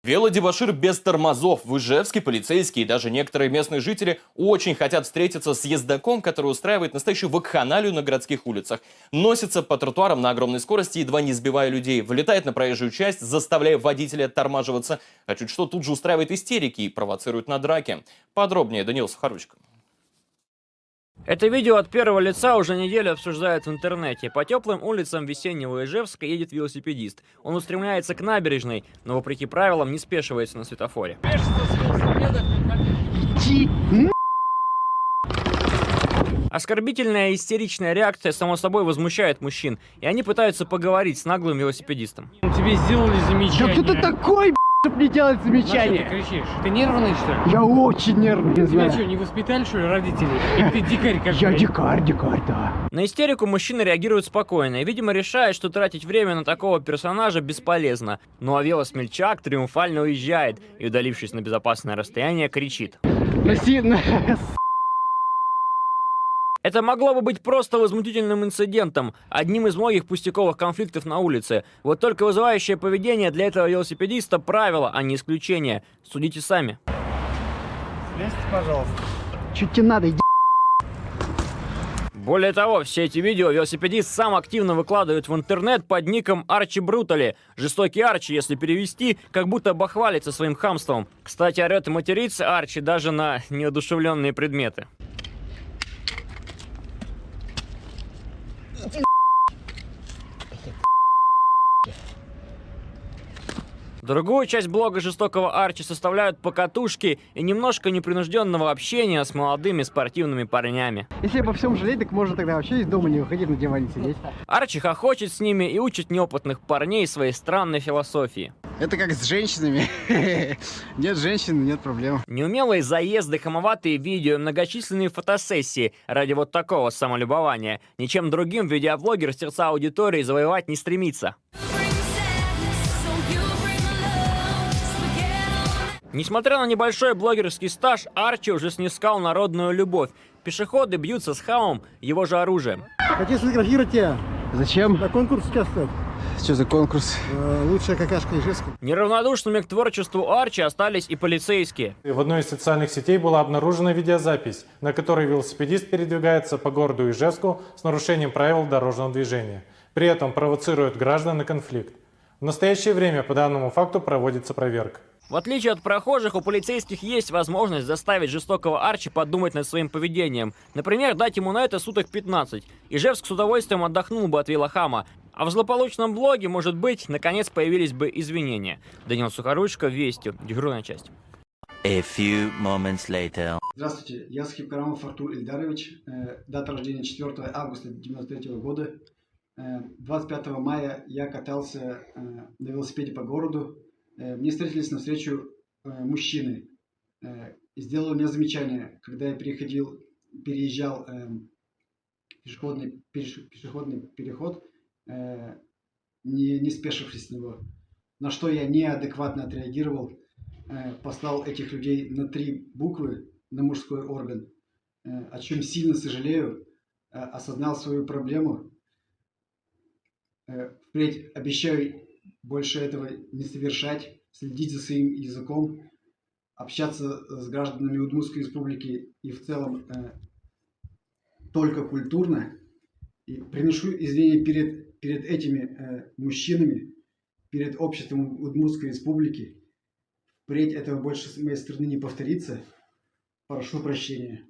Велодебошир без тормозов. В Ижевске полицейские и даже некоторые местные жители очень хотят встретиться с ездоком, который устраивает настоящую вакханалию на городских улицах. Носится по тротуарам на огромной скорости, едва не сбивая людей. Влетает на проезжую часть, заставляя водителя оттормаживаться. А чуть что тут же устраивает истерики и провоцирует на драки. Подробнее Даниил Сухоручко. Это видео от первого лица уже неделю обсуждают в интернете. По теплым улицам весеннего Ижевска едет велосипедист. Он устремляется к набережной, но вопреки правилам не спешивается на светофоре. Оскорбительная и истеричная реакция, само собой, возмущает мужчин, и они пытаются поговорить с наглым велосипедистом. Тебе сделали замечание. Да кто ты такой, чтобы не делать замечания? Ты кричишь? Ты нервный, что ли? Я очень нервный, не Тебя знаю. что, не воспитали, что ли, родители? Или ты дикарь какой? Я дикарь, да. На истерику мужчины реагируют спокойно и, видимо, решают, что тратить время на такого персонажа бесполезно. Ну а велосмельчак триумфально уезжает и, удалившись на безопасное расстояние, кричит. Это могло бы быть просто возмутительным инцидентом, одним из многих пустяковых конфликтов на улице. Вот только вызывающее поведение для этого велосипедиста правило, а не исключение. Судите сами. Слезьте, пожалуйста. Чуть тебе надо, иди. Более того, все эти видео велосипедист сам активно выкладывает в интернет под ником Арчи Брутали. Жестокий Арчи, если перевести, как будто бахвалится своим хамством. Кстати, орет и матерится Арчи даже на неодушевленные предметы. Другую часть блога жестокого Арчи составляют покатушки и немножко непринужденного общения с молодыми спортивными парнями. Если обо всем жалеть, так можно тогда вообще из дома не выходить, на диване сидеть. Арчи хохочет с ними и учит неопытных парней своей странной философии. Это как с женщинами. Нет женщин, нет проблем. Неумелые заезды, хамоватые видео и многочисленные фотосессии ради вот такого самолюбования. Ничем другим видеоблогер сердца аудитории завоевать не стремится. Несмотря на небольшой блогерский стаж, Арчи уже снискал народную любовь. Пешеходы бьются с хамом его же оружием. Хочу сфотографировать тебя. Зачем? На конкурс участвовать. Что за конкурс? Лучшая какашка Ижевска. Неравнодушными к творчеству Арчи остались и полицейские. В одной из социальных сетей была обнаружена видеозапись, на которой велосипедист передвигается по городу Ижевску с нарушением правил дорожного движения. При этом провоцирует граждан на конфликт. В настоящее время по данному факту проводится проверка. В отличие от прохожих, у полицейских есть возможность заставить жестокого Арчи подумать над своим поведением. Например, дать ему на это суток 15. Ижевск с удовольствием отдохнул бы от велохама. А в злополучном блоге, может быть, наконец появились бы извинения. Даниил Сухоручко, Вести, дежурная часть. A few moments later. Здравствуйте, я Схипкарамов Артур Ильдарович. Дата рождения 4 августа 1993 года. 25 мая я катался на велосипеде по городу. Мне встретились навстречу мужчины и сделали мне замечание, когда я переезжал пешеходный переход, не спешившись с него. На что я неадекватно отреагировал, послал этих людей на 3 буквы на мужской орган, о чем сильно сожалею, осознал свою проблему. Впредь обещаю больше этого не совершать, следить за своим языком, общаться с гражданами Удмуртской республики и в целом только культурно. И приношу извинения перед этими мужчинами, перед обществом Удмуртской республики. Впредь этого больше с моей стороны не повторится. Прошу прощения.